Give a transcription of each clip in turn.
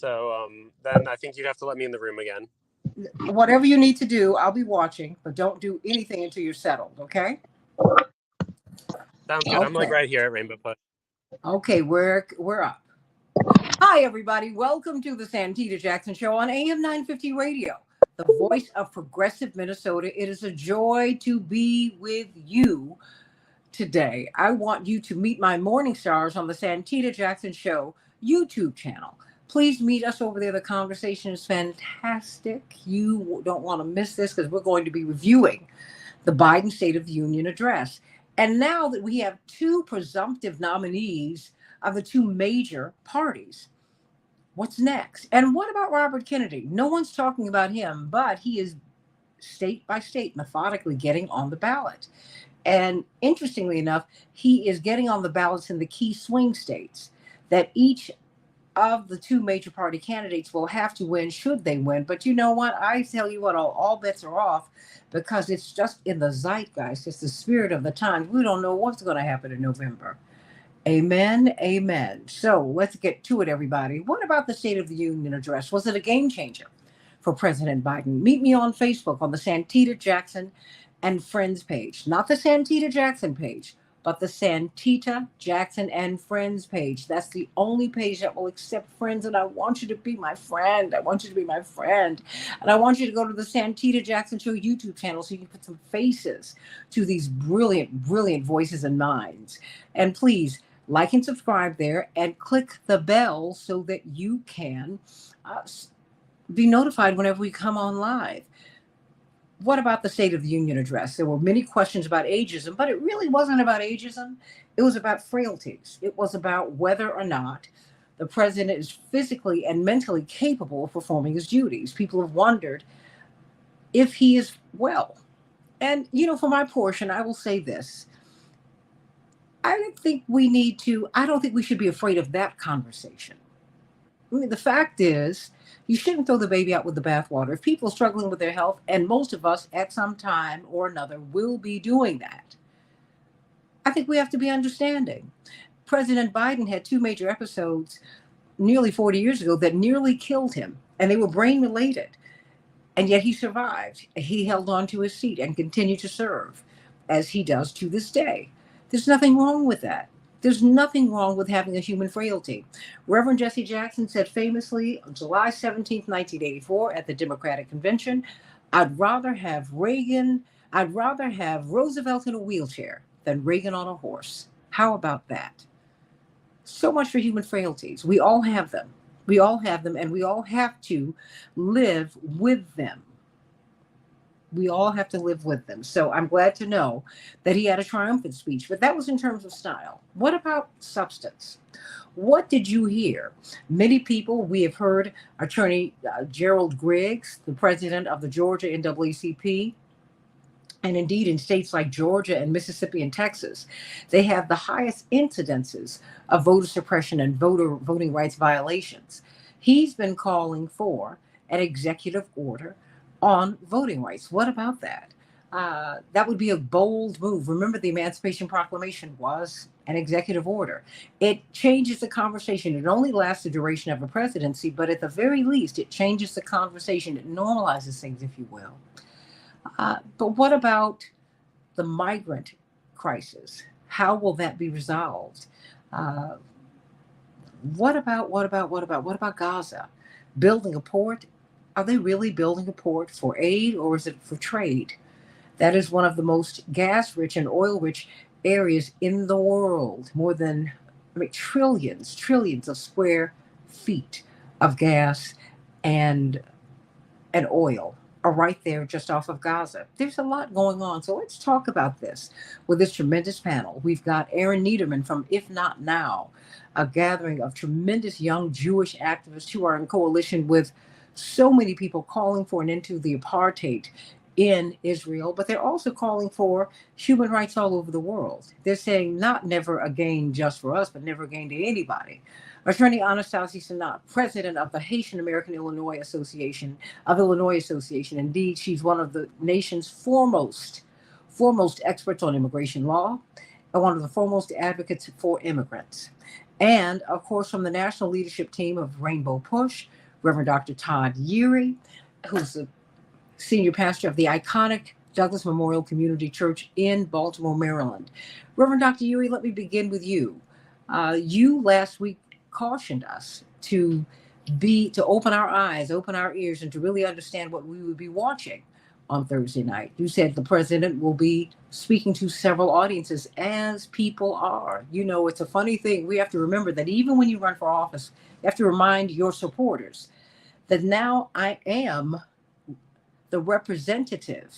So then I think you'd have to let me in the room again. Whatever you need to do, I'll be watching, but don't do anything until you're settled, okay? Sounds good. I'm like right here at Rainbow Push. Okay, we're up. Hi, everybody. Welcome to the Santita Jackson Show on AM 950 Radio, the voice of progressive Minnesota. It is a joy to be with you today. I want you to meet my morning stars on the Santita Jackson Show YouTube channel. Please meet us over there. The conversation is fantastic. You don't want to miss this because we're going to be reviewing the Biden State of the Union address. And now that we have two presumptive nominees of the two major parties, what's next? And what about Robert Kennedy? No one's talking about him, but he is state by state methodically getting on the ballot. And interestingly enough, he is getting on the ballots in the key swing states that each of the two major party candidates will have to win should they win. But you know what? I tell you what, all bets are off because it's just in the zeitgeist. It's the spirit of the times. We don't know what's going to happen in November. Amen. Amen. So let's get to it, everybody. What about the State of the Union address? Was it a game changer for President Biden? Meet me on Facebook on the Santita Jackson and Friends page. Not the Santita Jackson page, but the Santita Jackson and Friends page. That's the only page that will accept friends, and I want you to be my friend. I want you to be my friend. And I want you to go to the Santita Jackson Show YouTube channel so you can put some faces to these brilliant, brilliant voices and minds. And please like and subscribe there and click the bell so that you can be notified whenever we come on live. What about the State of the Union address? There were many questions about ageism, but it really wasn't about ageism. It was about frailties. It was about whether or not the president is physically and mentally capable of performing his duties. People have wondered if he is well. And, you know, for my portion, I will say this. I don't think we should be afraid of that conversation. I mean, the fact is, you shouldn't throw the baby out with the bathwater. If people are struggling with their health, and most of us at some time or another will be doing that, I think we have to be understanding. President Biden had two major episodes nearly 40 years ago that nearly killed him, and they were brain related. And yet he survived. He held on to his seat and continued to serve, as he does to this day. There's nothing wrong with that. There's nothing wrong with having a human frailty. Reverend Jesse Jackson said famously on July 17th, 1984 at the Democratic Convention, I'd rather have Roosevelt in a wheelchair than Reagan on a horse. How about that? So much for human frailties. We all have them. We all have them, and we all have to live with them. We all have to live with them. So I'm glad to know that he had a triumphant speech, but that was in terms of style. What about substance? What did you hear? Many people, we have heard Attorney Gerald Griggs, the president of the Georgia NAACP, and indeed in states like Georgia and Mississippi and Texas, they have the highest incidences of voter suppression and voting rights violations. He's been calling for an executive order on voting rights. What about that? That would be a bold move. Remember, the Emancipation Proclamation was an executive order. It changes the conversation. It only lasts the duration of a presidency, but at the very least, it changes the conversation. It normalizes things, if you will. But what about the migrant crisis? How will that be resolved? What about Gaza? Building a port? Are they really building a port for aid, or is it for trade? That is one of the most gas-rich and oil-rich areas in the world. More than trillions of square feet of gas and oil are right there just off of Gaza. There's a lot going on. So let's talk about this with this tremendous panel. We've got Aaron Niederman from If Not Now, a gathering of tremendous young Jewish activists who are in coalition with so many people calling for an end to the apartheid in Israel, but they're also calling for human rights all over the world. They're saying not never again just for us, but never again to anybody. Attorney Anastasia Sanat, president of the Haitian American Illinois Association. Indeed, she's one of the nation's foremost experts on immigration law and one of the foremost advocates for immigrants. And of course, from the national leadership team of Rainbow Push, Reverend Dr. Todd Yeary, who's the senior pastor of the iconic Douglas Memorial Community Church in Baltimore, Maryland. Reverend Dr. Yeary, let me begin with you. You last week cautioned us to open our eyes, open our ears, and to really understand what we would be watching on Thursday night. You said the president will be speaking to several audiences, as people are. You know, it's a funny thing. We have to remember that even when you run for office, you have to remind your supporters that now I am the representative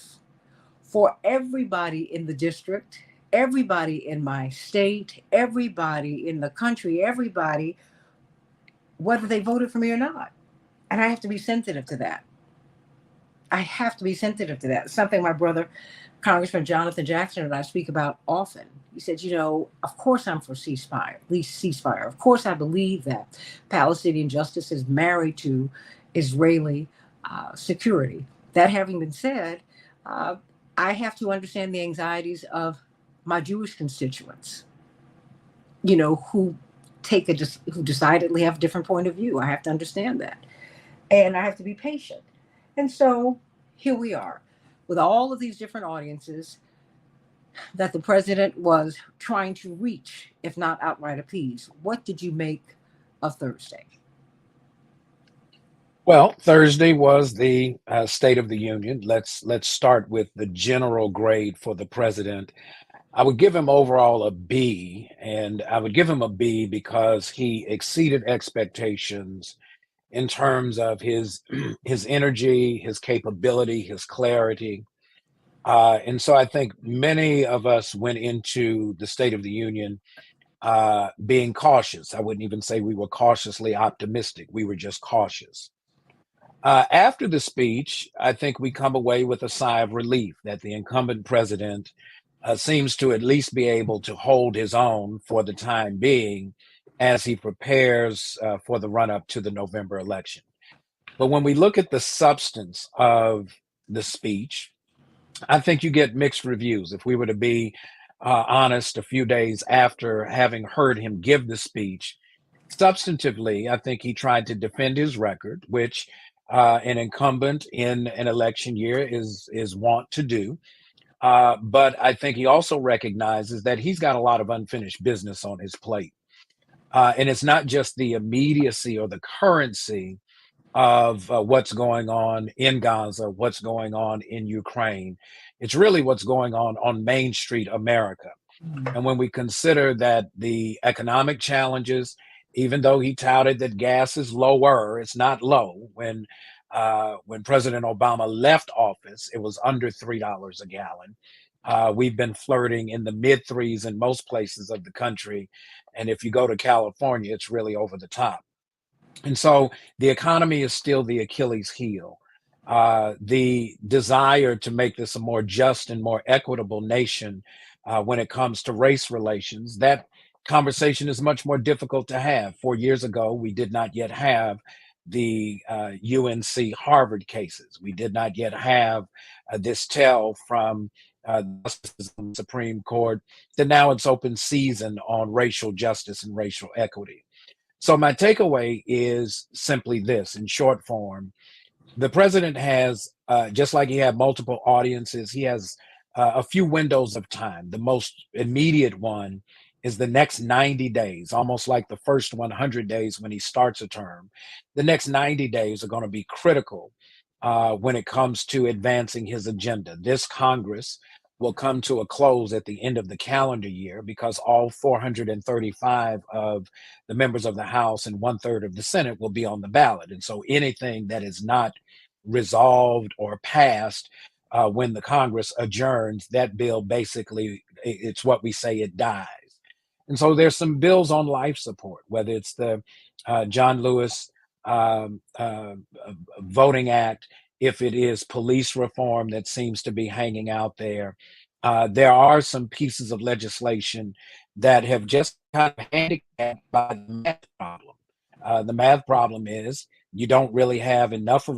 for everybody in the district, everybody in my state, everybody in the country, everybody, whether they voted for me or not. And I have to be sensitive to that. I have to be sensitive to that. Something my brother, Congressman Jonathan Jackson, and I speak about often. He said, you know, of course I'm for ceasefire, at least ceasefire. Of course I believe that Palestinian justice is married to Israeli security. That having been said, uh, I have to understand the anxieties of my Jewish constituents, you know, who who decidedly have a different point of view. I have to understand that. And I have to be patient. And so here we are with all of these different audiences that the president was trying to reach, if not outright appease. What did you make of Thursday? Well, Thursday was the State of the Union. Let's start with the general grade for the president. I would give him overall a B, and I would give him a B because he exceeded expectations in terms of his his energy, his capability, his clarity. And so I think many of us went into the State of the Union being cautious. I wouldn't even say we were cautiously optimistic. We were just cautious. After the speech, I think we come away with a sigh of relief that the incumbent president seems to at least be able to hold his own for the time being as he prepares for the run up to the November election. But when we look at the substance of the speech, I think you get mixed reviews. If we were to be honest, a few days after having heard him give the speech, substantively, I think he tried to defend his record, which an incumbent in an election year is wont to do. But I think he also recognizes that he's got a lot of unfinished business on his plate. And it's not just the immediacy or the currency of what's going on in Gaza, what's going on in Ukraine. It's really what's going on Main Street America. And when we consider that the economic challenges, even though he touted that gas is lower, it's not low. When President Obama left office, it was under $3 a gallon. We've been flirting in the mid threes in most places of the country, and if you go to California, it's really over the top. And so the economy is still the Achilles heel. The desire to make this a more just and more equitable nation when it comes to race relations, that conversation is much more difficult to have. 4 years ago, we did not yet have the UNC Harvard cases. We did not yet have this tell from the Supreme Court that now it's open season on racial justice and racial equity. So my takeaway is simply this, in short form: the president has, just like he had multiple audiences, he has a few windows of time. The most immediate one is the next 90 days, almost like the first 100 days when he starts a term. The next 90 days are going to be critical when it comes to advancing his agenda. This Congress will come to a close at the end of the calendar year because all 435 of the members of the House and one-third of the Senate will be on the ballot. And so anything that is not resolved or passed when the Congress adjourns, that bill basically, it's what we say, it dies. And so there's some bills on life support, whether it's the John Lewis Voting Act, if it is police reform that seems to be hanging out there. There are some pieces of legislation that have just kind of handicapped by the math problem. The math problem is you don't really have enough of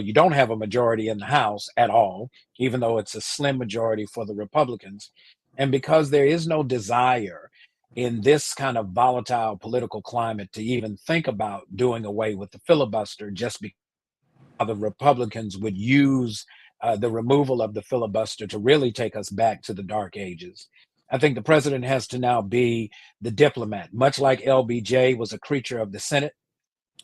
you don't have a majority in the House at all, even though it's a slim majority for the Republicans. And because there is no desire in this kind of volatile political climate to even think about doing away with the filibuster, just because the Republicans would use the removal of the filibuster to really take us back to the dark ages. I think the president has to now be the diplomat, much like LBJ was a creature of the Senate.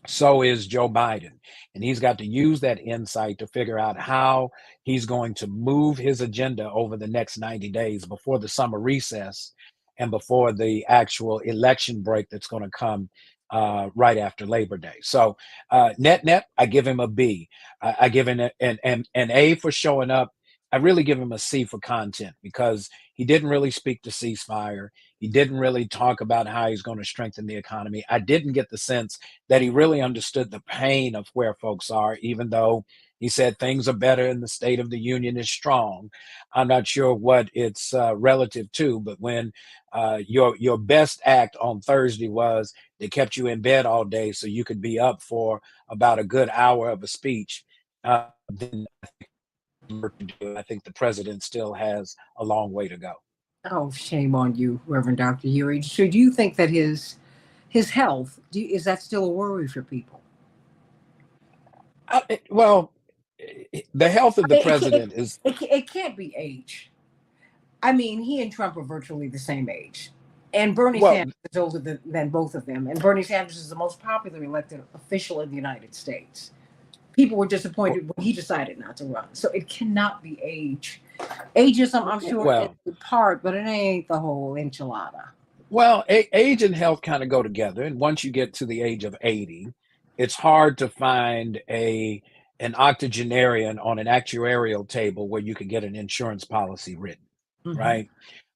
So is Joe Biden. And he's got to use that insight to figure out how he's going to move his agenda over the next 90 days before the summer recess and before the actual election break that's going to come right after Labor Day. So net, I give him a B. I give him an A for showing up. I really give him a C for content because he didn't really speak to ceasefire. He didn't really talk about how he's going to strengthen the economy. I didn't get the sense that he really understood the pain of where folks are, even though he said things are better and the State of the Union is strong. I'm not sure what it's relative to, but when your best act on Thursday was they kept you in bed all day so you could be up for about a good hour of a speech, then I think the president still has a long way to go. Oh, shame on you, Reverend Dr. Huey. So do you think that his health, is that still a worry for people? Well, the health of the president is... It can't be age. I mean, he and Trump are virtually the same age. And Bernie Sanders is older than both of them. And Bernie Sanders is the most popular elected official in the United States. People were disappointed when he decided not to run. So it cannot be age. Ageism, I'm sure, is a part, but it ain't the whole enchilada. Well, age and health kind of go together. And once you get to the age of 80, it's hard to find an octogenarian on an actuarial table where you can get an insurance policy written, right?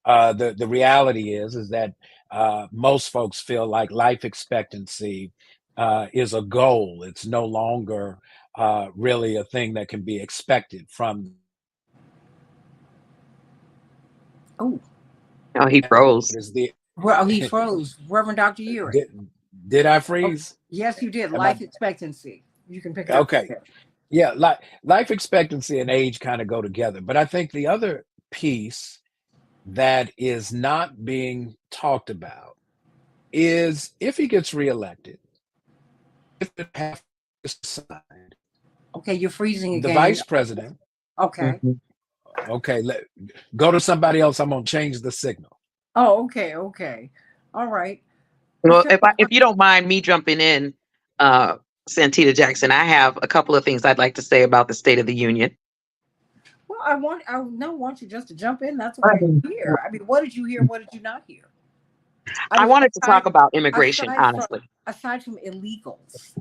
The reality is that most folks feel like life expectancy is a goal. It's no longer really a thing that can be expected from. Oh, he froze. Well, he froze. Reverend Dr. Huey. Did I freeze? Oh, yes, you did. Life expectancy. You can pick it up. Okay. Yeah, life expectancy and age kind of go together. But I think the other piece that is not being talked about is if he gets reelected, if it has signed. Okay, you're freezing again. The vice president. Okay. Okay, go to somebody else. I'm going to change the signal. Oh, okay. All right. Well, if you don't mind me jumping in, Santita Jackson, I have a couple of things I'd like to say about the State of the Union. Well, I want you just to jump in. That's what I'm here. I mean, what did you hear? What did you not hear? I wanted to talk about immigration, honestly. Aside from illegals.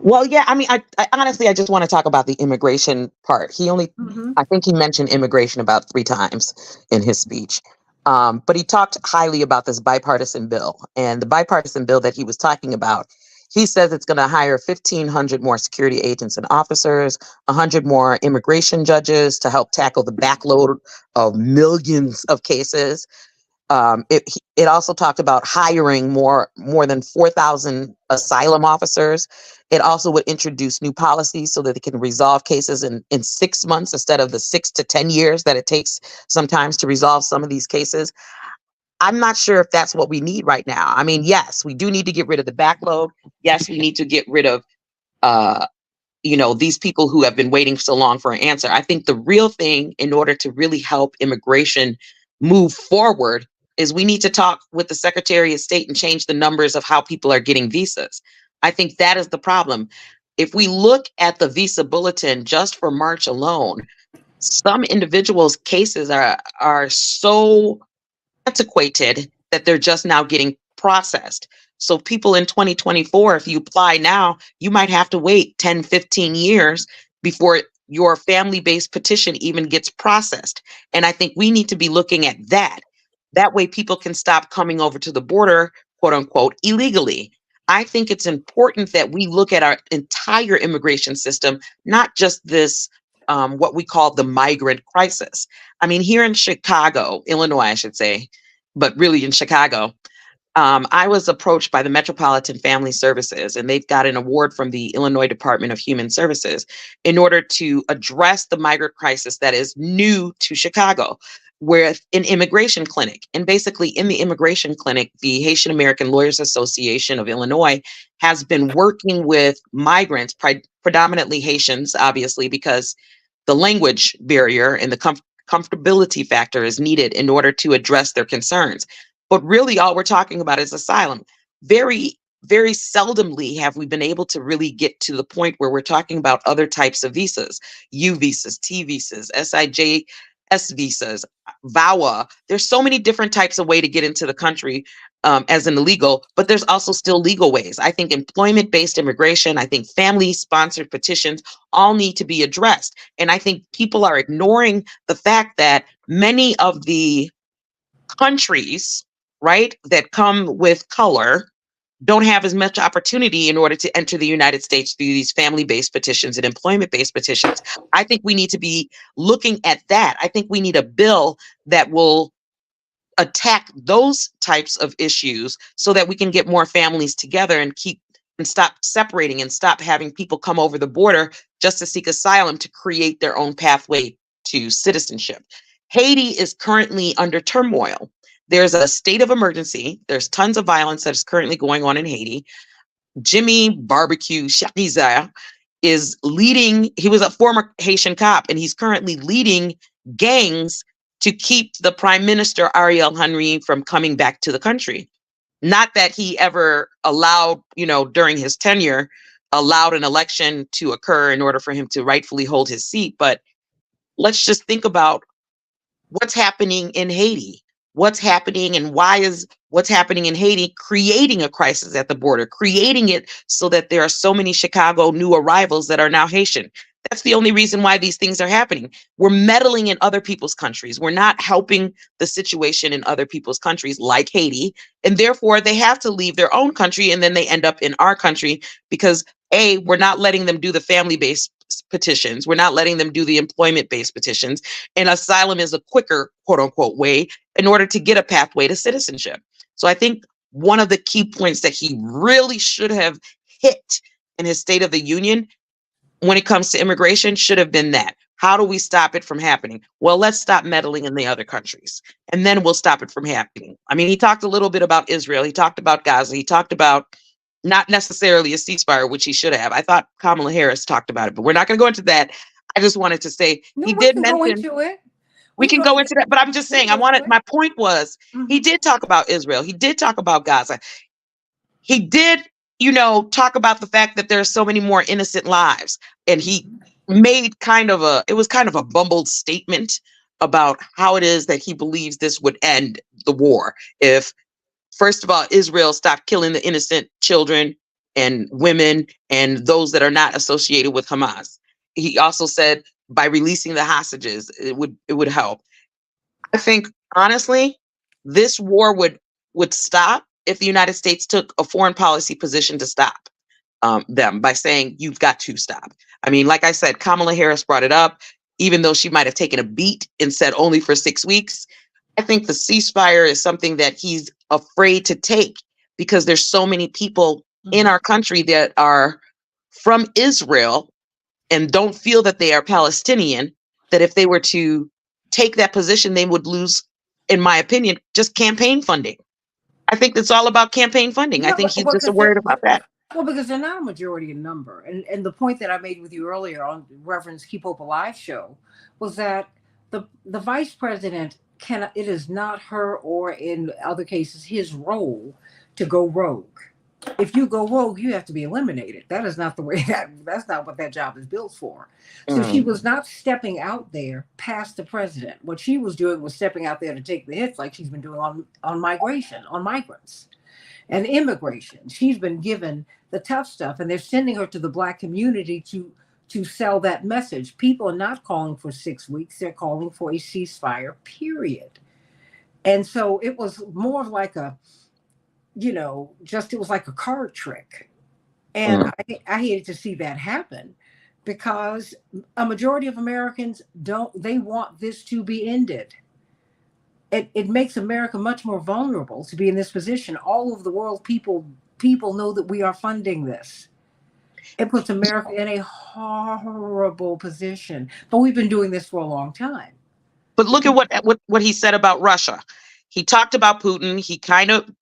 Well, yeah, I mean, I honestly, I just want to talk about the immigration part. I think he mentioned immigration about 3 times in his speech. But he talked highly about this bipartisan bill, and the bipartisan bill that he was talking about, he says it's going to hire 1,500 more security agents and officers, 100 more immigration judges to help tackle the backload of millions of cases. It also talked about hiring more than 4,000 asylum officers. It also would introduce new policies so that they can resolve cases in 6 months instead of the 6 to 10 years that it takes sometimes to resolve some of these cases. I'm not sure if that's what we need right now. I mean, yes, we do need to get rid of the backload. Yes, we need to get rid of these people who have been waiting so long for an answer. I think the real thing in order to really help immigration move forward is we need to talk with the Secretary of State and change the numbers of how people are getting visas. I think that is the problem. If we look at the visa bulletin just for March alone, some individuals' cases are so antiquated that they're just now getting processed. So people in 2024, if you apply now, you might have to wait 10, 15 years before your family-based petition even gets processed. And I think we need to be looking at that. That way people can stop coming over to the border, quote unquote, illegally. I think it's important that we look at our entire immigration system, not just this, what we call the migrant crisis. I mean, here in Chicago, Illinois, I should say, but really in Chicago, I was approached by the Metropolitan Family Services, and they've got an award from the Illinois Department of Human Services in order to address the migrant crisis that is new to Chicago. with an immigration clinic. And basically in the immigration clinic, the Haitian American Lawyers Association of Illinois has been working with migrants, predominantly Haitians, obviously, because the language barrier and the comfortability factor is needed in order to address their concerns. But really all we're talking about is asylum. Very, very seldomly have we been able to really get to the point where we're talking about other types of visas, U visas, T visas, SIJS visas, VAWA. There's so many different types of way to get into the country as an illegal, but there's also still legal ways. I think employment-based immigration, I think family-sponsored petitions all need to be addressed. And I think people are ignoring the fact that many of the countries, right, that come with color don't have as much opportunity in order to enter the United States through these family-based petitions and employment-based petitions. I think we need to be looking at that. I think we need a bill that will attack those types of issues so that we can get more families together and stop separating and stop having people come over the border just to seek asylum to create their own pathway to citizenship. Haiti is currently under turmoil. There's a state of emergency. There's tons of violence that is currently going on in Haiti. Jimmy Barbecue Chariza is leading, he was a former Haitian cop, and he's currently leading gangs to keep the Prime Minister Ariel Henry from coming back to the country. Not that he ever allowed, during his tenure, allowed an election to occur in order for him to rightfully hold his seat. But let's just think about what's happening in Haiti. What's happening and why is what's happening in Haiti creating a crisis at the border, creating it so that there are so many Chicago new arrivals that are now Haitian. That's the only reason why these things are happening. We're meddling in other people's countries. We're not helping the situation in other people's countries like Haiti. And therefore they have to leave their own country and then they end up in our country because we're not letting them do the family-based petitions. We're not letting them do the employment-based petitions. And asylum is a quicker, quote unquote, way in order to get a pathway to citizenship. So I think one of the key points that he really should have hit in his State of the Union when it comes to immigration should have been that. How do we stop it from happening? Well, let's stop meddling in the other countries, and then we'll stop it from happening. I mean, he talked a little bit about Israel. He talked about Gaza. He talked about not necessarily a ceasefire, which he should have. I thought Kamala Harris talked about it, but we're not going to go into that. I just wanted to say he did mention. We can go into that, but I'm just saying, my point was, he did talk about Israel. He did talk about Gaza. He did, talk about the fact that there are so many more innocent lives. And he made it was kind of a bumbled statement about how it is that he believes this would end the war. If, first of all, Israel stopped killing the innocent children and women and those that are not associated with Hamas. He also said by releasing the hostages, it would help. I think, honestly, this war would stop if the United States took a foreign policy position to stop them by saying, you've got to stop. I mean, like I said, Kamala Harris brought it up, even though she might have taken a beat and said only for 6 weeks. I think the ceasefire is something that he's afraid to take because there's so many people in our country that are from Israel and don't feel that they are Palestinian, that if they were to take that position, they would lose, in my opinion, just campaign funding. I think it's all about campaign funding. I think he's just worried about that. Well, because they're not a majority in number. And the point that I made with you earlier on Reverend's Keep Hope Alive show was that the vice president it is not her, or in other cases, his role to go rogue. If you go rogue, you have to be eliminated. That is not the way that's not what that job is built for. So she was not stepping out there past the president. What she was doing was stepping out there to take the hits like she's been doing on migration, on migrants and immigration. She's been given the tough stuff, and they're sending her to the Black community to sell that message. People are not calling for 6 weeks. They're calling for a ceasefire, period. And so it was more of like it was like a card trick. And I hated to see that happen because a majority of Americans they want this to be ended. It makes America much more vulnerable to be in this position. All over the world, people know that we are funding this. It puts America in a horrible position. But we've been doing this for a long time. But look at what he said about Russia. He talked about Putin.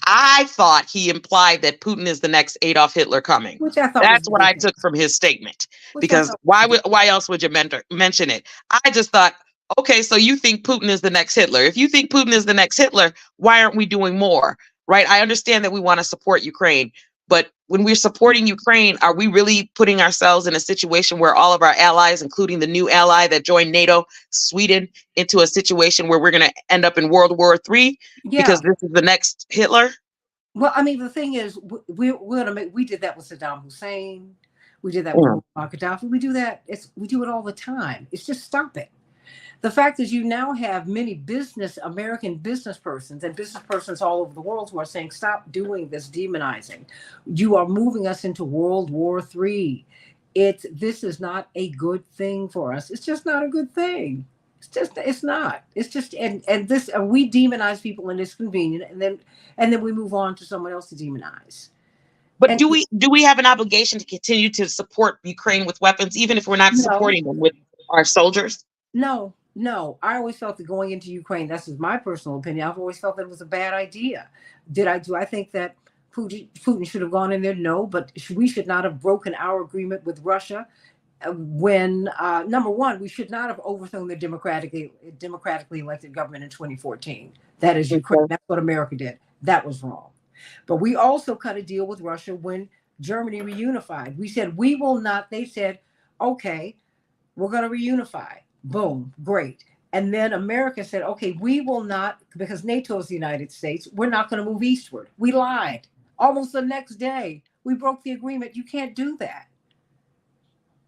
I thought he implied that Putin is the next Adolf Hitler coming. Which I thought That's was what I ridiculous. took from his statement. Which I Because thought why else would you mention it? I just thought, okay, so you think Putin is the next Hitler. If you think Putin is the next Hitler, why aren't we doing more? Right? I understand that we want to support Ukraine, but when we're supporting Ukraine, are we really putting ourselves in a situation where all of our allies, including the new ally that joined NATO, Sweden, into a situation where we're going to end up in World War III because this is the next Hitler? Well, I mean, the thing is, we did that with Saddam Hussein. We did that with Muammar Gaddafi. We do it all the time. It's just stop it. The fact is, you now have many American business persons and business persons all over the world who are saying, stop doing this demonizing. You are moving us into World War III. This is not a good thing for us. It's just not a good thing. It's not. It's just, and we demonize people and it's convenient, and then we move on to someone else to demonize. But do we have an obligation to continue to support Ukraine with weapons, even if we're not supporting them with our soldiers? No. I always felt that going into Ukraine, that's just my personal opinion, I've always felt that it was a bad idea. Do I think that Putin should have gone in there? No, but we should not have broken our agreement with Russia when, number one, we should not have overthrown the democratically elected government in 2014. That is Ukraine. That's what America did. That was wrong. But we also cut a deal with Russia when Germany reunified. We said, we will not. They said, okay, we're going to reunify. Boom, great. And then America said, okay, we will not, because NATO is the United States, we're not going to move eastward. We lied. Almost the next day, we broke the agreement. You can't do that.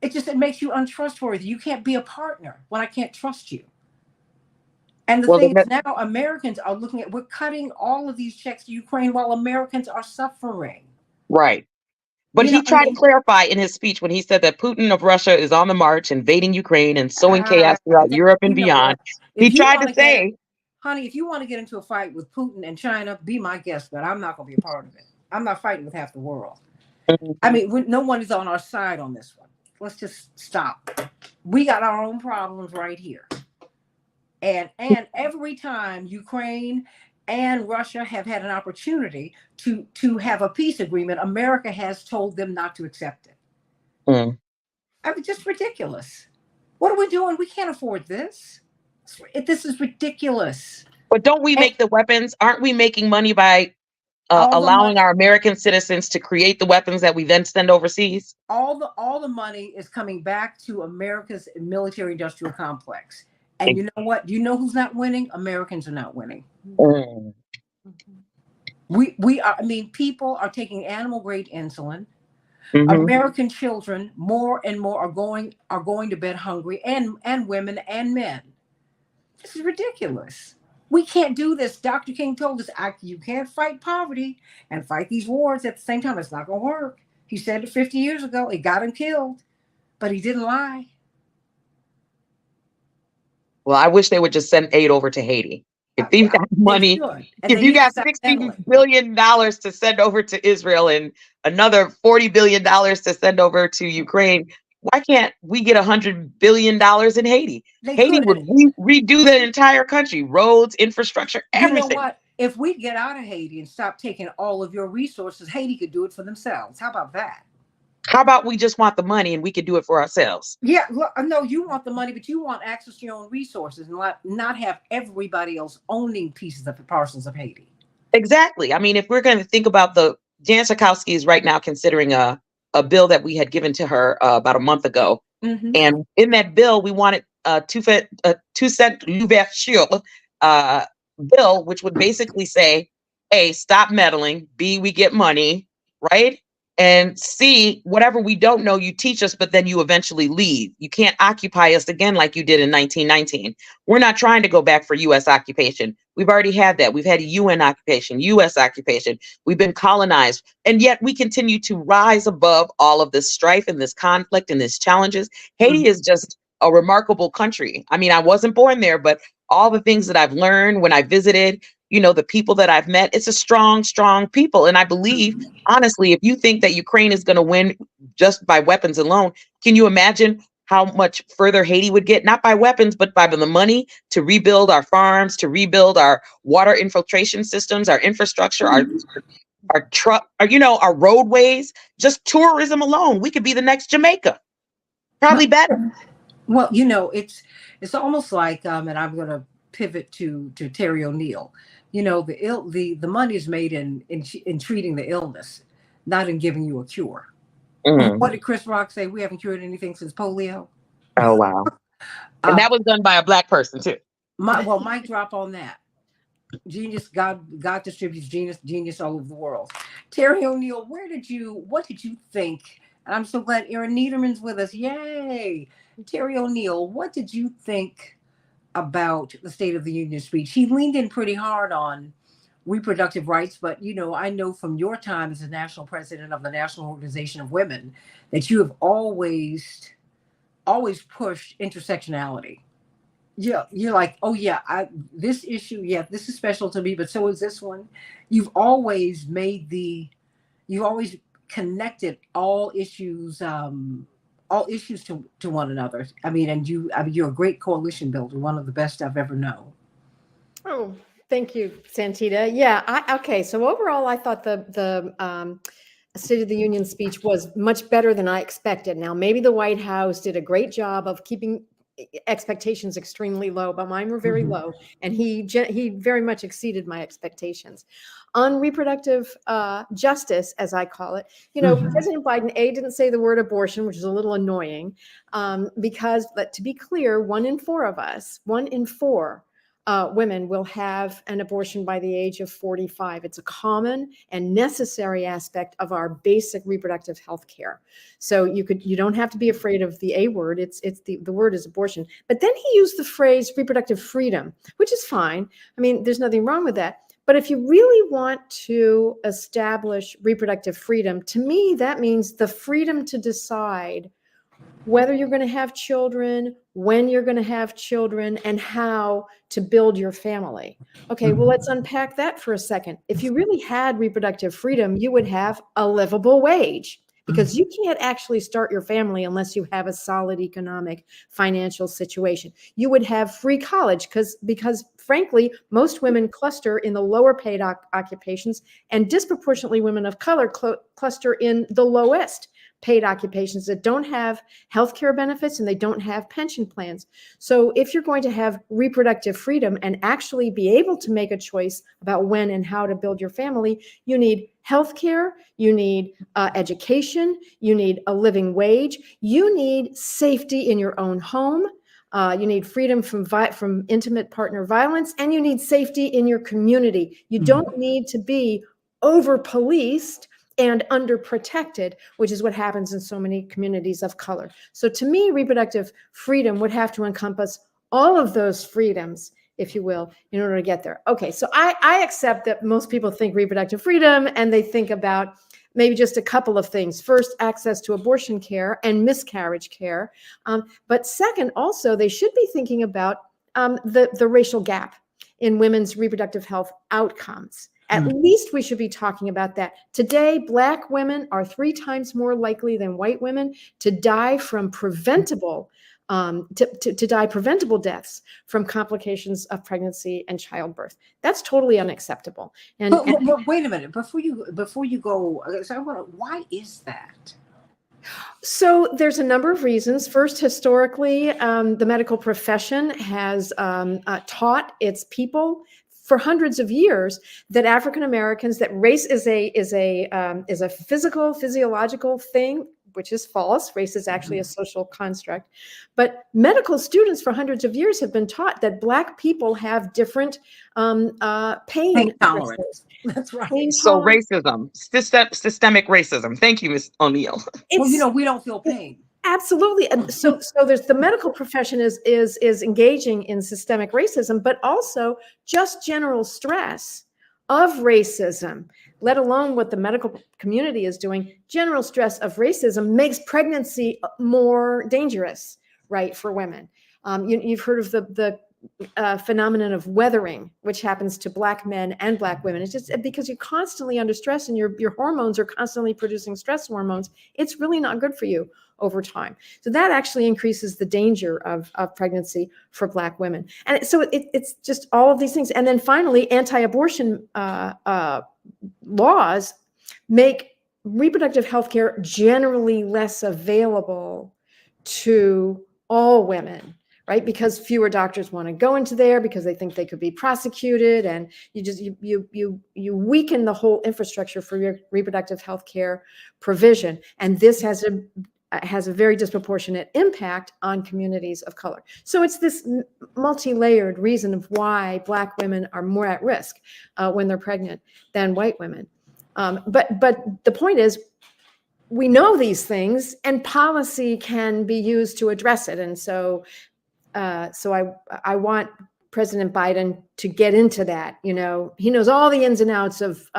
It makes you untrustworthy. You can't be a partner when I can't trust you. And the thing is, now Americans are we're cutting all of these checks to Ukraine while Americans are suffering. Right. But he tried to clarify in his speech when he said that Putin of Russia is on the march, invading Ukraine and sowing chaos throughout Europe and beyond. He tried to say, honey, if you want to get into a fight with Putin and China, be my guest, but I'm not going to be a part of it. I'm not fighting with half the world. I mean, no one is on our side on this one. Let's just stop. We got our own problems right here. And every time Ukraine and Russia have had an opportunity to have a peace agreement, America has told them not to accept it. I mean, just ridiculous. What are we doing? We can't afford this. This is ridiculous. But don't we make the weapons? Aren't we making money by allowing our American citizens to create the weapons that we then send overseas? All the money is coming back to America's military industrial complex. And you know what? You know who's not winning? Americans are not winning. We are. I mean, people are taking animal grade insulin. American children, more and more, are going to bed hungry, and women and men. This is ridiculous. We can't do this. Dr. King told us you can't fight poverty and fight these wars at the same time. It's not going to work. He said it 50 years ago. It got him killed, but he didn't lie. Well, I wish they would just send aid over to Haiti. If you've got money, if you got $60 billion to send over to Israel and another $40 billion to send over to Ukraine, why can't we get $100 billion in Haiti? Haiti would redo the entire country, roads, infrastructure, everything. You know what? If we get out of Haiti and stop taking all of your resources, Haiti could do it for themselves. How about that? How about we just want the money and we could do it for ourselves? Yeah, look, I know you want the money, but you want access to your own resources and not have everybody else owning parcels of Haiti. Exactly. I mean, if we're going to think about Jan Schakowsky is right now considering a bill that we had given to her about a month ago. And in that bill, we wanted a 2-cent l'ouverture bill, which would basically say, A, stop meddling, B, we get money, right? And C, whatever we don't know, you teach us, but then you eventually leave. You can't occupy us again like you did in 1919. We're not trying to go back for U.S. occupation. We've already had that. We've had a UN occupation, U.S. occupation. We've been colonized. And yet we continue to rise above all of this strife and this conflict and these challenges. Haiti is just a remarkable country. I mean, I wasn't born there, but all the things that I've learned when I visited, you know, the people that I've met, it's a strong, strong people. And I believe, honestly, if you think that Ukraine is going to win just by weapons alone, can you imagine how much further Haiti would get, not by weapons, but by the money to rebuild our farms, to rebuild our water infiltration systems, our infrastructure, our truck, or, our roadways, just tourism alone. We could be the next Jamaica, probably better. Well, it's almost like, and I'm going to pivot to Terry O'Neill. The money is made in treating the illness, not in giving you a cure. What did Chris Rock say? We haven't cured anything since polio. Oh, wow. And that was done by a Black person too. Mic drop on that. Genius, God distributes genius all over the world. Terry O'Neill, what did you think? And I'm so glad Aaron Niederman's with us. Yay. Terry O'Neill, what did you think about the State of the Union speech? He leaned in pretty hard on reproductive rights, but I know from your time as the national president of the National Organization of Women that you have always pushed intersectionality. Yeah, you're like, oh yeah, this issue, yeah, this is special to me, but so is this one. You've always connected all issues to one another. You're a great coalition builder, one of the best I've ever known. Oh, thank you, Santita. Yeah. Okay. So overall, I thought the State of the Union speech was much better than I expected. Now, maybe the White House did a great job of keeping expectations extremely low, but mine were very low, and he very much exceeded my expectations. On reproductive justice, as I call it, President Biden didn't say the word abortion, which is a little annoying, because, but to be clear, 1 in 4 of us, 1 in 4 women will have an abortion by the age of 45. It's a common and necessary aspect of our basic reproductive health care. So you don't have to be afraid of the A word. It's the word is abortion. But then he used the phrase reproductive freedom, which is fine. I mean, there's nothing wrong with that. But if you really want to establish reproductive freedom, to me, that means the freedom to decide whether you're going to have children, when you're going to have children, and how to build your family. Okay, well, let's unpack that for a second. If you really had reproductive freedom, you would have a livable wage, because you can't actually start your family unless you have a solid economic financial situation. You would have free college because frankly, most women cluster in the lower paid occupations, and disproportionately women of color cluster in the lowest paid occupations that don't have healthcare benefits and they don't have pension plans. So if you're going to have reproductive freedom and actually be able to make a choice about when and how to build your family, you need healthcare, you need education, you need a living wage, you need safety in your own home, you need freedom from intimate partner violence, and you need safety in your community. You don't need to be over-policed and underprotected, which is what happens in so many communities of color. So to me, reproductive freedom would have to encompass all of those freedoms, if you will, in order to get there. Okay, so I accept that most people think reproductive freedom and they think about maybe just a couple of things. First, access to abortion care and miscarriage care. But second, also, they should be thinking about the racial gap in women's reproductive health outcomes. At least we should be talking about that. Today, Black women are 3 times more likely than white women to die from preventable deaths from complications of pregnancy and childbirth. That's totally unacceptable. But wait a minute, before you go, why is that? So there's a number of reasons. First, historically, the medical profession has taught its people for hundreds of years that African Americans, that race is a physiological thing, which is false. Race is actually a social construct. But medical students for hundreds of years have been taught that Black people have different pain tolerance. That's right. So racism, systemic racism. Thank you, Ms. O'Neill. Well, we don't feel pain. Absolutely. And so there's the medical profession is engaging in systemic racism, but also just general stress of racism, let alone what the medical community is doing. General stress of racism makes pregnancy more dangerous, right, for women. You've heard of the phenomenon of weathering, which happens to Black men and Black women. It's just because you're constantly under stress and your hormones are constantly producing stress hormones. It's really not good for you over time. So that actually increases the danger of pregnancy for Black women. And so it's just all of these things. And then finally, anti-abortion laws make reproductive health care generally less available to all women, right? Because fewer doctors want to go into there because they think they could be prosecuted, and you weaken the whole infrastructure for your reproductive health care provision. And this has a very disproportionate impact on communities of color. So it's this multi-layered reason of why Black women are more at risk when they're pregnant than white women. But the point is, we know these things, and policy can be used to address it. And so I want President Biden to get into that. You know, he knows all the ins and outs of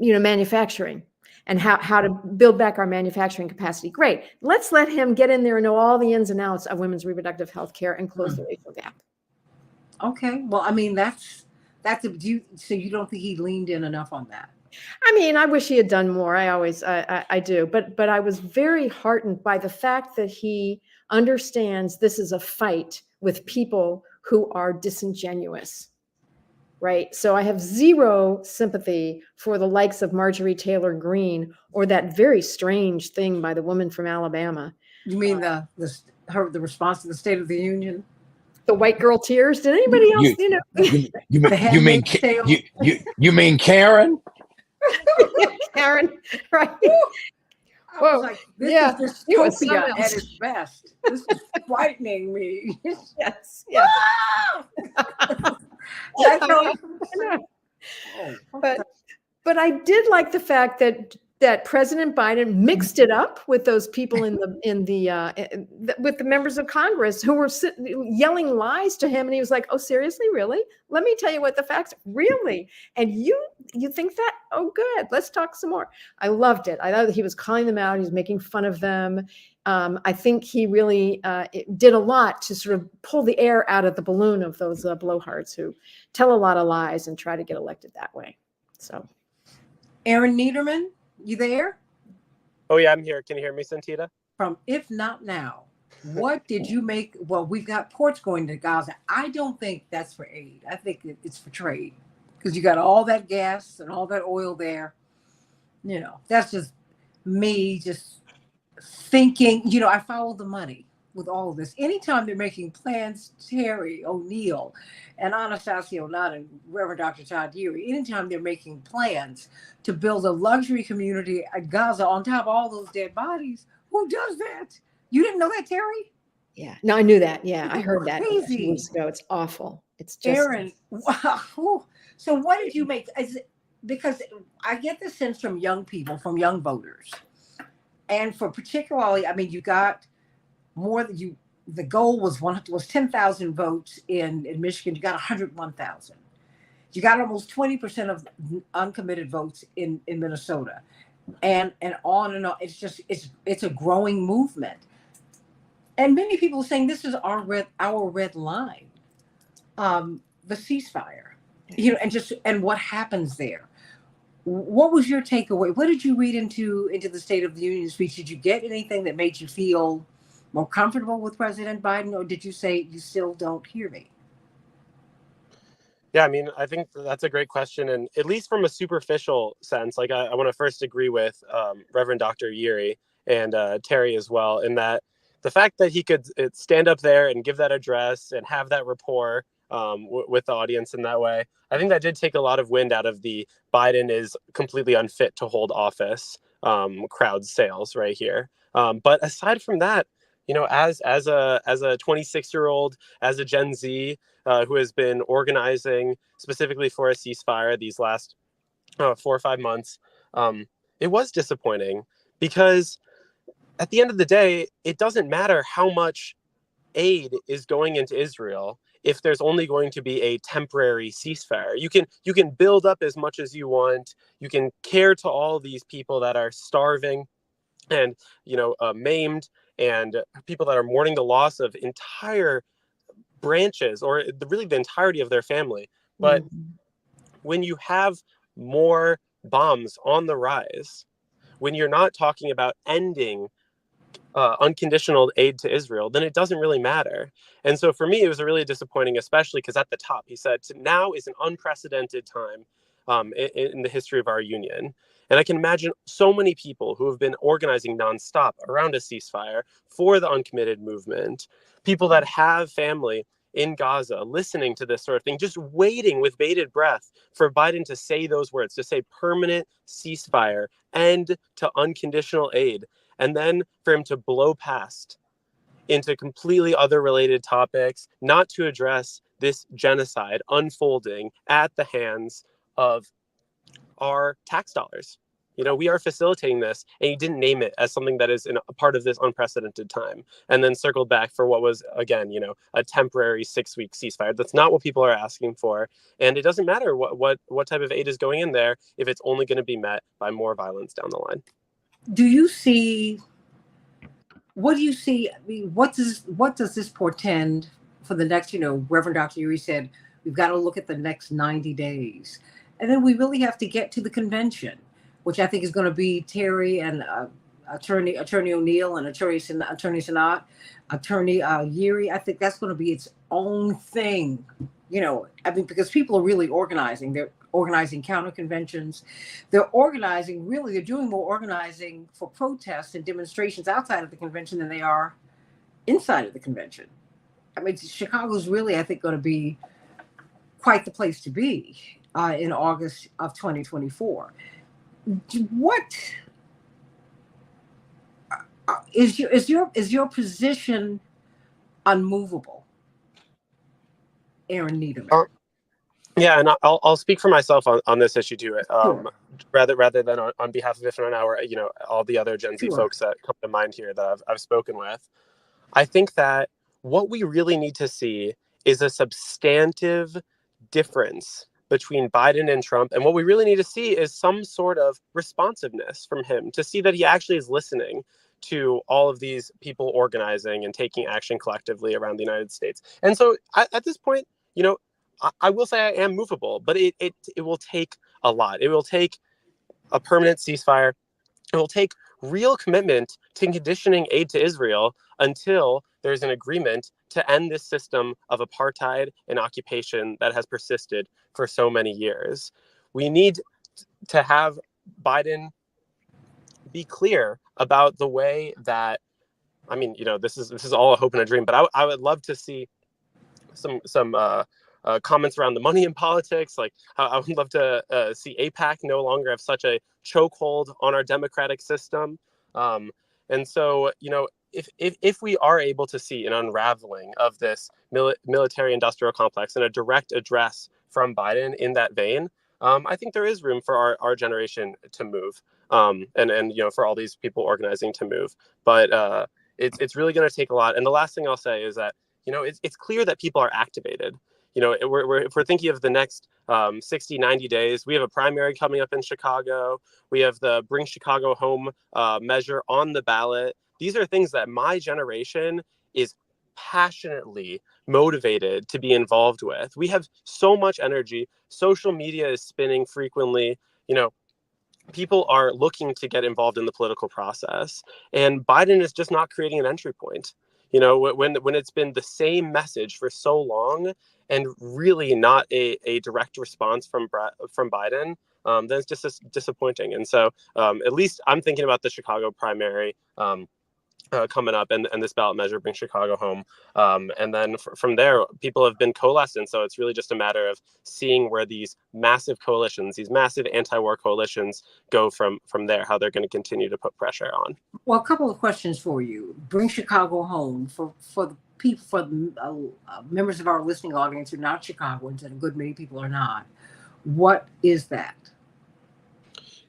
manufacturing and how to build back our manufacturing capacity. Great. Let's let him get in there and know all the ins and outs of women's reproductive health care and close the racial gap. Okay. Well, I mean, so you don't think he leaned in enough on that? I mean, I wish he had done more. I do. But I was very heartened by the fact that he understands this is a fight with people who are disingenuous, right? So I have zero sympathy for the likes of Marjorie Taylor Greene or that very strange thing by the woman from Alabama. You mean the response to the State of the Union? The white girl tears. Did anybody else, you mean Karen? Karen, right? I was like, this is dystopia at its best. This is frightening me. Yes. But I did like the fact that President Biden mixed it up with those people with the members of Congress who were yelling lies to him, and he was like, "Oh, seriously, really? Let me tell you what the facts really." And you think that? Oh, good. Let's talk some more. I loved it. I thought he was calling them out. He was making fun of them. I think he really did a lot to sort of pull the air out of the balloon of those blowhards who tell a lot of lies and try to get elected that way. So, Aaron Niederman, you there? Oh yeah, I'm here. Can you hear me, Santita? From If Not Now, what did you make? Well, we've got ports going to Gaza. I don't think that's for aid. I think it's for trade, because you got all that gas and all that oil there. You know, that's just me just thinking, I follow the money with all of this. Anytime they're making plans, Terry O'Neill and Anastasia Onat and Reverend Dr. Todd Deary, anytime they're making plans to build a luxury community at Gaza on top of all those dead bodies, who does that? You didn't know that, Terry? Yeah, no, I knew that. Yeah, I heard that crazy. A few weeks ago. It's awful. It's just Aaron. Wow. So what did you make? Because I get the sense from young people, from young voters, and for particularly, I mean, you got more than you. The goal was 10,000 votes in Michigan. You got 101,000. You got almost 20% of uncommitted votes in Minnesota, and on and on. It's just it's a growing movement, and many people are saying this is our red line, the ceasefire, and what happens there. What was your takeaway? What did you read into the State of the Union speech? Did you get anything that made you feel more comfortable with President Biden, or did you say you still don't hear me? Yeah, I mean, I think that's a great question. And at least from a superficial sense, like I want to first agree with Reverend Dr. Yeary and Terry as well, in that the fact that he could stand up there and give that address and have that rapport with the audience in that way, I think that did take a lot of wind out of the Biden is completely unfit to hold office crowd sales right here. But aside from that, as a 26-year-old, as a Gen Z who has been organizing specifically for a ceasefire these last 4 or 5 months, it was disappointing, because at the end of the day, it doesn't matter how much aid is going into Israel if there's only going to be a temporary ceasefire. You can build up as much as you want. You can care to all these people that are starving and maimed and people that are mourning the loss of entire branches or really the entirety of their family. But when you have more bombs on the rise, when you're not talking about ending unconditional aid to Israel, then it doesn't really matter. And so for me, it was really disappointing, especially because at the top, he said, now is an unprecedented time in the history of our union. And I can imagine so many people who have been organizing nonstop around a ceasefire for the uncommitted movement, people that have family in Gaza listening to this sort of thing, just waiting with bated breath for Biden to say those words, to say permanent ceasefire, end to unconditional aid, and then for him to blow past into completely other related topics, not to address this genocide unfolding at the hands of our tax dollars. We are facilitating this, and he didn't name it as something that is a part of this unprecedented time, and then circled back for what was, again, a temporary 6-week ceasefire. That's not what people are asking for, and it doesn't matter what type of aid is going in there if it's only going to be met by more violence down the line. What do you see? I mean, what does this portend for the next, Reverend Dr. Yuri said, we've got to look at the next 90 days. And then we really have to get to the convention, which I think is going to be Terry and Attorney O'Neill and Attorney Sanat, Attorney Yuri. I think that's going to be its own thing. Because people are really organizing. They're organizing counter conventions. They're doing more organizing for protests and demonstrations outside of the convention than they are inside of the convention. Chicago's really, I think, going to be quite the place to be in August of 2024. What is your position unmovable, Aaron Niederman? Yeah, and I'll speak for myself on this issue too. Rather than on behalf of If Not Now, or all the other Gen Z folks that come to mind here that I've spoken with. I think that what we really need to see is a substantive difference between Biden and Trump, and what we really need to see is some sort of responsiveness from him to see that he actually is listening to all of these people organizing and taking action collectively around the United States. And so at this point, I will say I am movable, but it will take a lot. It will take a permanent ceasefire. It will take real commitment to conditioning aid to Israel until there's an agreement to end this system of apartheid and occupation that has persisted for so many years. We need to have Biden be clear about the way that, this is all a hope and a dream, but I would love to see some comments around the money in politics. Like, I would love to see AIPAC no longer have such a chokehold on our democratic system. And so, if we are able to see an unraveling of this military industrial complex and a direct address from Biden in that vein, I think there is room for our generation to move, and for all these people organizing to move. But it's really going to take a lot. And the last thing I'll say is that it's clear that people are activated. If we're thinking of the next 60, 90 days, we have a primary coming up in Chicago. We have the Bring Chicago Home measure on the ballot. These are things that my generation is passionately motivated to be involved with. We have so much energy. Social media is spinning frequently. People are looking to get involved in the political process. And Biden is just not creating an entry point. When it's been the same message for so long and really not a direct response from Biden, then it's just disappointing. And so at least I'm thinking about the Chicago primary coming up and this ballot measure, Bring Chicago Home. And then from there, people have been coalescing. So it's really just a matter of seeing where these massive coalitions, these massive anti-war coalitions go from there, how they're going to continue to put pressure on. Well, a couple of questions for you. Bring Chicago Home for the people, for the members of our listening audience who are not Chicagoans, and a good many people are not. What is that?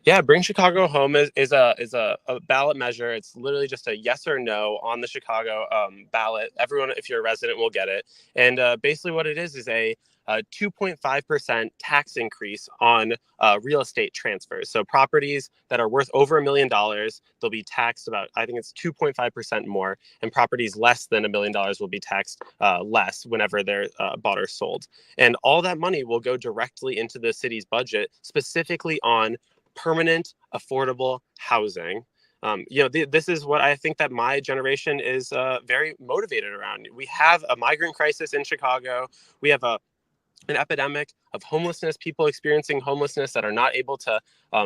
Yeah, Bring Chicago Home is a ballot measure. It's literally just a yes or no on the Chicago ballot. Everyone, if you're a resident, will get it. And basically what it is a a 2.5% tax increase on real estate transfers. So properties that are worth over $1 million, they'll be taxed about, I think it's 2.5% more, and properties less than $1 million will be taxed less whenever they're bought or sold. And all that money will go directly into the city's budget, specifically on permanent, affordable housing. This is what I think that my generation is very motivated around. We have a migrant crisis in Chicago. We have an epidemic of homelessness, people experiencing homelessness that are not able to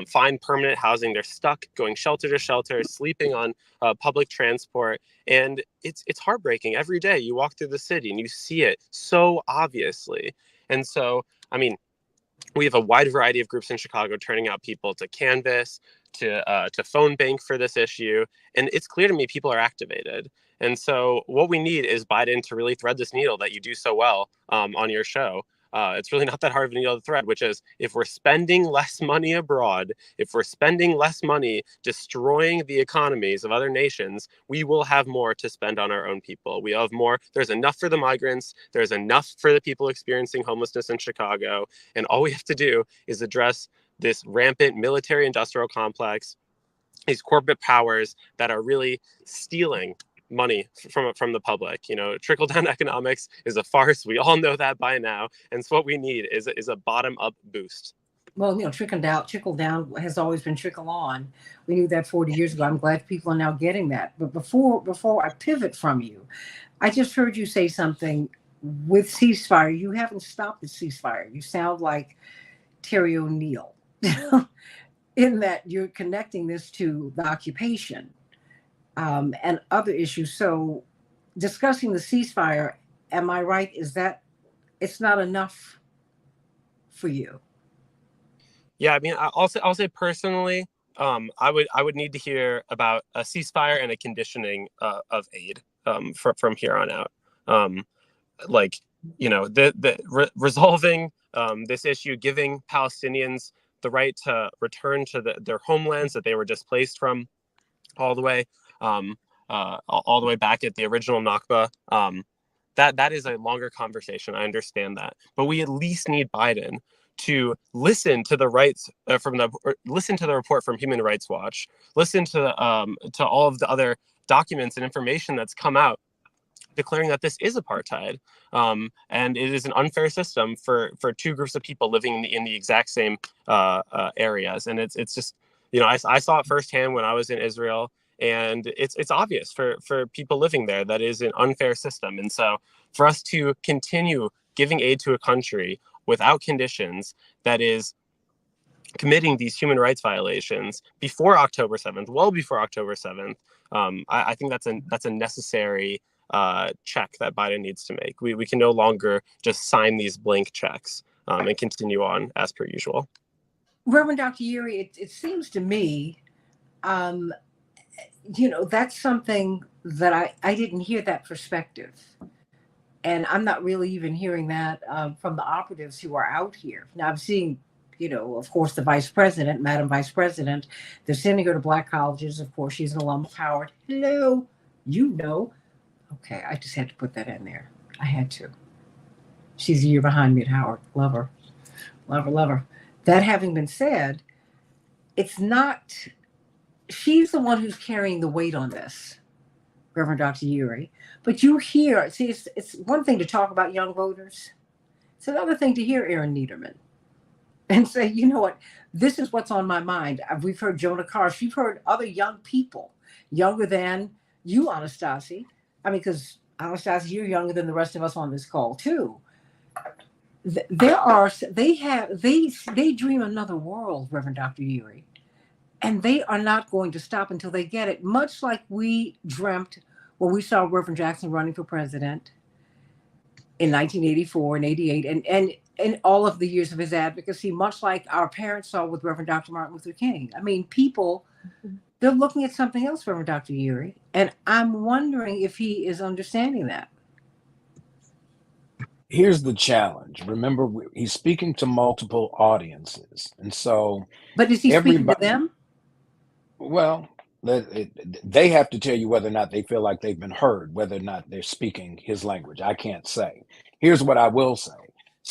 find permanent housing. They're stuck going shelter to shelter, sleeping on public transport. And it's heartbreaking. Every day you walk through the city and you see it so obviously. And so, I mean, we have a wide variety of groups in Chicago turning out people to canvass, to phone bank for this issue. And it's clear to me people are activated. And so what we need is Biden to really thread this needle that you do so well on your show. It's really not that hard of a needle to thread, which is if we're spending less money abroad, if we're spending less money destroying the economies of other nations, we will have more to spend on our own people. We have more. There's enough for the migrants. There's enough for the people experiencing homelessness in Chicago. And all we have to do is address this rampant military industrial complex, these corporate powers that are really stealing money from the public. Trickle down economics is a farce. We all know that by now. And so what we need is a bottom up boost. Well, trickle down has always been trickle on. We knew that 40 years ago. I'm glad people are now getting that. But before I pivot from you, I just heard you say something with ceasefire. You haven't stopped the ceasefire. You sound like Terry O'Neill in that you're connecting this to the occupation and other issues. So discussing the ceasefire, am I right? Is that it's not enough for you? Yeah, I mean, I'll say personally, I would need to hear about a ceasefire and a conditioning of aid from here on out. Resolving this issue, giving Palestinians the right to return to their homelands that they were displaced from, all the way back at the original Nakba. That is a longer conversation. I understand that, but we at least need Biden to listen to the listen to the report from Human Rights Watch, listen to all of the other documents and information that's come out declaring that this is apartheid, and it is an unfair system for two groups of people living in the exact same areas. And it's just, I saw it firsthand when I was in Israel, and it's obvious for people living there that is an unfair system. And so for us to continue giving aid to a country without conditions that is committing these human rights violations before October 7th, well before October 7th, I think that's a necessary check that Biden needs to make. We can no longer just sign these blank checks and continue on as per usual. Reverend Dr. Yuri, it seems to me, that's something that I didn't hear that perspective. And I'm not really even hearing that from the operatives who are out here. Now, I'm seeing, of course, the vice president, Madam Vice President. They're sending her to black colleges. Of course, she's an alum of Howard. Hello, Okay, I just had to put that in there. I had to. She's a year behind me at Howard. Love her. Love her, love her. That having been said, it's not, she's the one who's carrying the weight on this, Reverend Dr. Yuri. But you hear, see, it's one thing to talk about young voters. It's another thing to hear Aaron Niederman and say, you know what, this is what's on my mind. We've heard Jonah Karsh. We've heard other young people, younger than you, Anastasia. I mean, because Anastasia, you're younger than the rest of us on this call too. They dream another world, Reverend Dr. Yuri, and they are not going to stop until they get it. Much like we dreamt when we saw Reverend Jackson running for president in 1984 and 88, and all of the years of his advocacy, much like our parents saw with Reverend Dr. Martin Luther King. I mean, people, they're looking at something else, Reverend Dr. Yuri, and I'm wondering if he is understanding that. Here's the challenge. Remember, he's speaking to multiple audiences. And so... But is he speaking to them? Well, they have to tell you whether or not they feel like they've been heard, whether or not they're speaking his language. I can't say. Here's what I will say.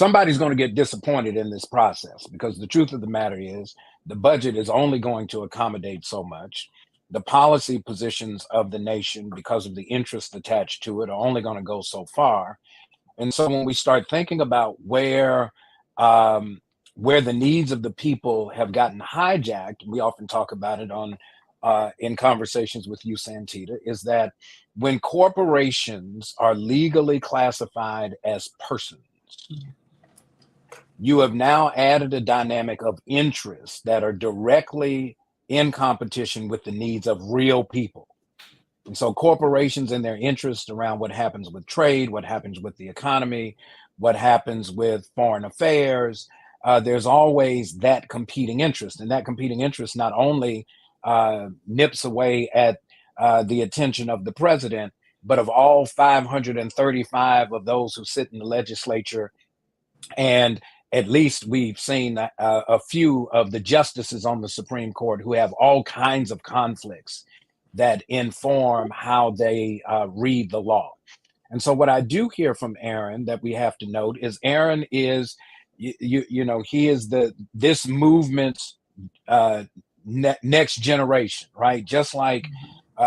somebody's going to get disappointed in this process, because the truth of the matter is the budget is only going to accommodate so much. The policy positions of the nation, because of the interest attached to it, are only going to go so far. And so when we start thinking about where the needs of the people have gotten hijacked, we often talk about it on in conversations with you, Santita, is that when corporations are legally classified as persons, you have now added a dynamic of interests that are directly in competition with the needs of real people. And so corporations and their interest around what happens with trade, what happens with the economy, what happens with foreign affairs, there's always that competing interest. And that competing interest not only nips away at the attention of the president, but of all 535 of those who sit in the legislature. And at least we've seen a few of the justices on the Supreme Court who have all kinds of conflicts that inform how they read the law. And so what I do hear from Aaron that we have to note is Aaron is, you know, he is this movement's next generation, right? Just like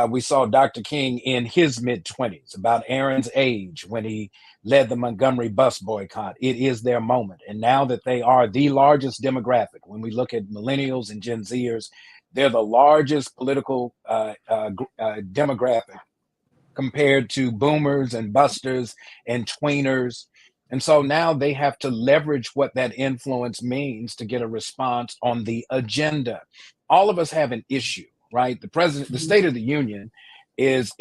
we saw Dr. King in his mid-20s, about Aaron's age when he led the Montgomery bus boycott. It is their moment. And now that they are the largest demographic, when we look at millennials and Gen Zers, they're the largest political demographic compared to boomers and busters and tweeners. And so now they have to leverage what that influence means to get a response on the agenda. All of us have an issue, right? The president, the State of the Union is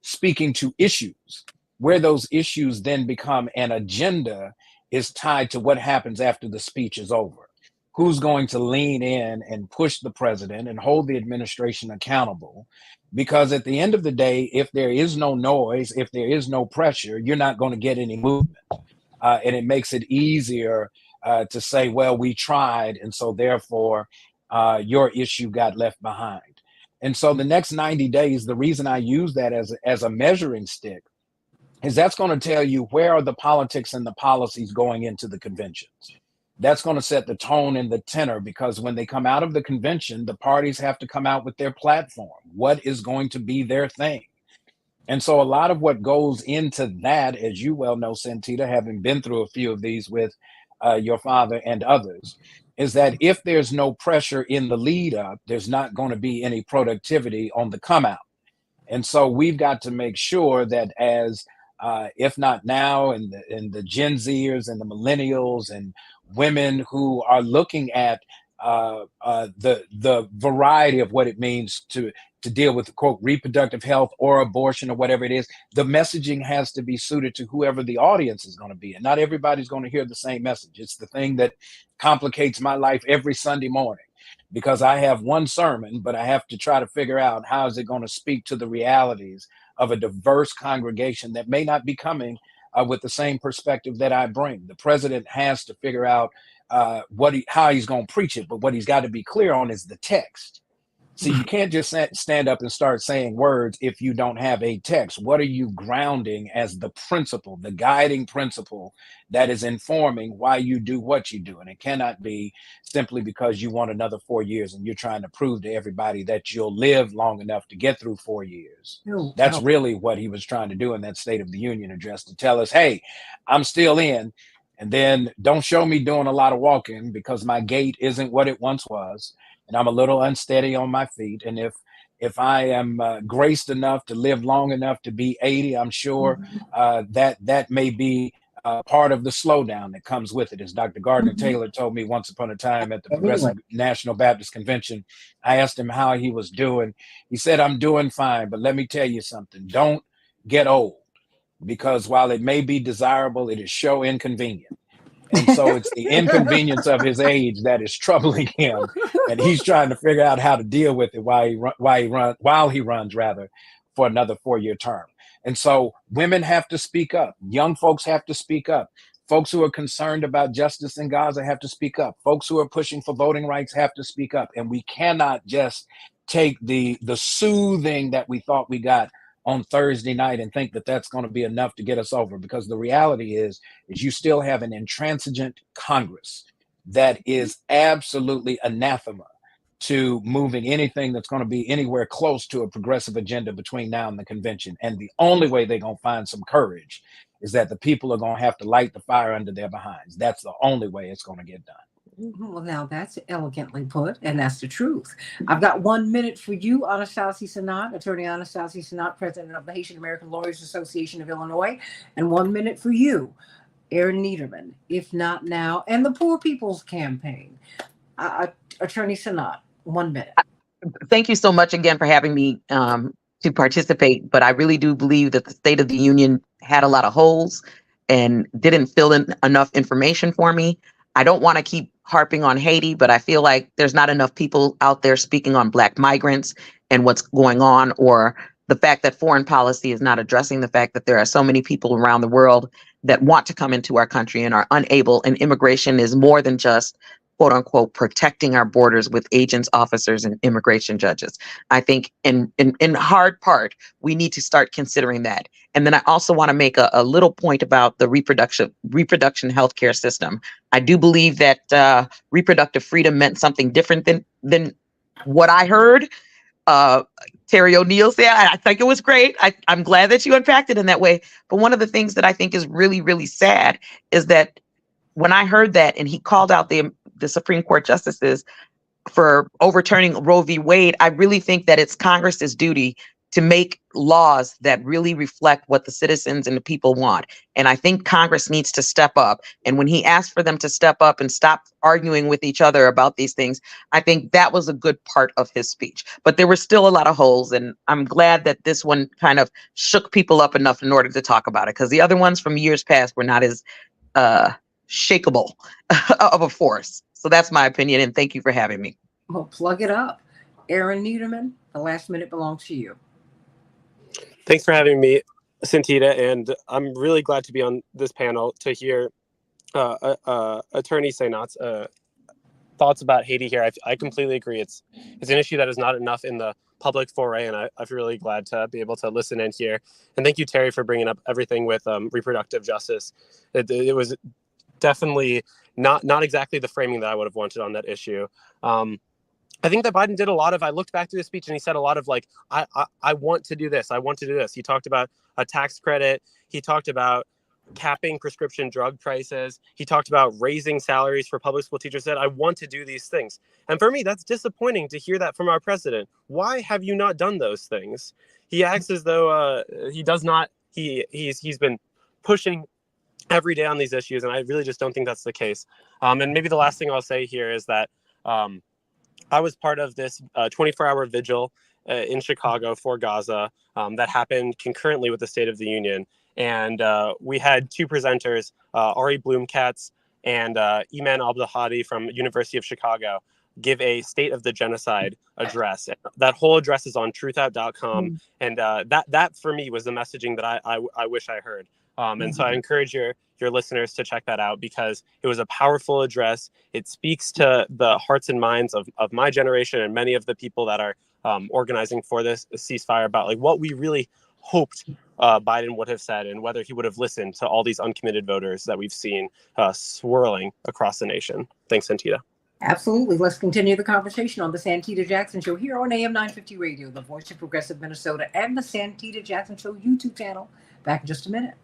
speaking to issues. Where those issues then become an agenda is tied to what happens after the speech is over. Who's going to lean in and push the president and hold the administration accountable? Because at the end of the day, if there is no noise, if there is no pressure, you're not going to get any movement. And it makes it easier to say, well, we tried, and so therefore your issue got left behind. And so the next 90 days, the reason I use that as a measuring stick is that's going to tell you where are the politics and the policies going into the conventions. That's going to set the tone and the tenor, because when they come out of the convention, the parties have to come out with their platform. What is going to be their thing? And so a lot of what goes into that, as you well know, Santita, having been through a few of these with your father and others, is that if there's no pressure in the lead up, there's not going to be any productivity on the come out. And so we've got to make sure that as if not now, and the Gen Zers and the millennials and women who are looking at the variety of what it means to deal with, quote, reproductive health or abortion or whatever it is, the messaging has to be suited to whoever the audience is going to be. And not everybody's going to hear the same message. It's the thing that complicates my life every Sunday morning, because I have one sermon, but I have to try to figure out how is it going to speak to the realities of a diverse congregation that may not be coming with the same perspective that I bring. The president has to figure out how he's going to preach it, but what he's got to be clear on is the text. See, you can't just stand up and start saying words if you don't have a text. What are you grounding as the principle, the guiding principle that is informing why you do what you do? And it cannot be simply because you want another 4 years and you're trying to prove to everybody that you'll live long enough to get through 4 years. That's really what he was trying to do in that State of the Union address, to tell us, hey, I'm still in. And then don't show me doing a lot of walking, because my gait isn't what it once was. And I'm a little unsteady on my feet. And if I am graced enough to live long enough to be 80, I'm sure that may be part of the slowdown that comes with it. As Dr. Gardner Taylor told me once upon a time at the Progressive National Baptist Convention, I asked him how he was doing. He said, I'm doing fine, but let me tell you something. Don't get old, because while it may be desirable, it is so inconvenient. And so it's the inconvenience of his age that is troubling him, and he's trying to figure out how to deal with it while he runs for another 4-year term. And so women have to speak up. Young folks have to speak up. Folks who are concerned about justice in Gaza have to speak up. Folks who are pushing for voting rights have to speak up. And we cannot just take the soothing that we thought we got on Thursday night and think that that's going to be enough to get us over, because the reality is you still have an intransigent Congress that is absolutely anathema to moving anything that's going to be anywhere close to a progressive agenda between now and the convention. And the only way they're going to find some courage is that the people are going to have to light the fire under their behinds. That's the only way it's going to get done. Well, now that's elegantly put, and that's the truth. I've got 1 minute for you, Anastasia Sanat, Attorney Anastasia Sanat, President of the Haitian American Lawyers Association of Illinois, and 1 minute for you, Aaron Niederman, If Not Now, and the Poor People's Campaign. Attorney Sanat, 1 minute. Thank you so much again for having me to participate. But I really do believe that the State of the Union had a lot of holes and didn't fill in enough information for me. I don't want to keep harping on Haiti, but I feel like there's not enough people out there speaking on Black migrants and what's going on, or the fact that foreign policy is not addressing the fact that there are so many people around the world that want to come into our country and are unable. And immigration is more than just, quote unquote, protecting our borders with agents, officers, and immigration judges. I think in hard part, we need to start considering that. And then I also want to make a little point about the reproduction healthcare system. I do believe that reproductive freedom meant something different than what I heard. Terry O'Neill said, I think it was great. I'm glad that you unpacked it in that way. But one of the things that I think is really, really sad is that when I heard that, and he called out the Supreme Court justices for overturning Roe v. Wade, I really think that it's Congress's duty to make laws that really reflect what the citizens and the people want. And I think Congress needs to step up. And when he asked for them to step up and stop arguing with each other about these things, I think that was a good part of his speech. But there were still a lot of holes. And I'm glad that this one kind of shook people up enough in order to talk about it, because the other ones from years past were not as shakeable of a force. So that's my opinion. And thank you for having me. Well, plug it up. Aaron Niederman, the last minute belongs to you. Thanks for having me, Santita, and I'm really glad to be on this panel to hear Attorney Sanat's thoughts about Haiti here. I completely agree. It's an issue that is not enough in the public foray, and I'm really glad to be able to listen in here. And thank you, Terry, for bringing up everything with reproductive justice. It was definitely not exactly the framing that I would have wanted on that issue. I think that Biden did a lot of, I looked back through his speech and he said a lot of like, I want to do this. I want to do this. He talked about a tax credit. He talked about capping prescription drug prices. He talked about raising salaries for public school teachers. Said, I want to do these things. And for me, that's disappointing to hear that from our president. Why have you not done those things? He acts as though he does not, he's been pushing every day on these issues. And I really just don't think that's the case. And maybe the last thing I'll say here is that I was part of this 24-hour vigil in Chicago for Gaza that happened concurrently with the State of the Union. And we had two presenters, Ari Bloomkatz and Iman Abdelhadi from University of Chicago, give a State of the Genocide address. That whole address is on truthout.com. And that for me was the messaging that I wish I heard. And so I encourage your listeners to check that out, because it was a powerful address. It speaks to the hearts and minds of my generation and many of the people that are organizing for this ceasefire, about like what we really hoped Biden would have said, and whether he would have listened to all these uncommitted voters that we've seen swirling across the nation. Thanks, Santita. Absolutely. Let's continue the conversation on the Santita Jackson Show here on AM 950 Radio, the voice of progressive Minnesota, and the Santita Jackson Show YouTube channel. Back in just a minute.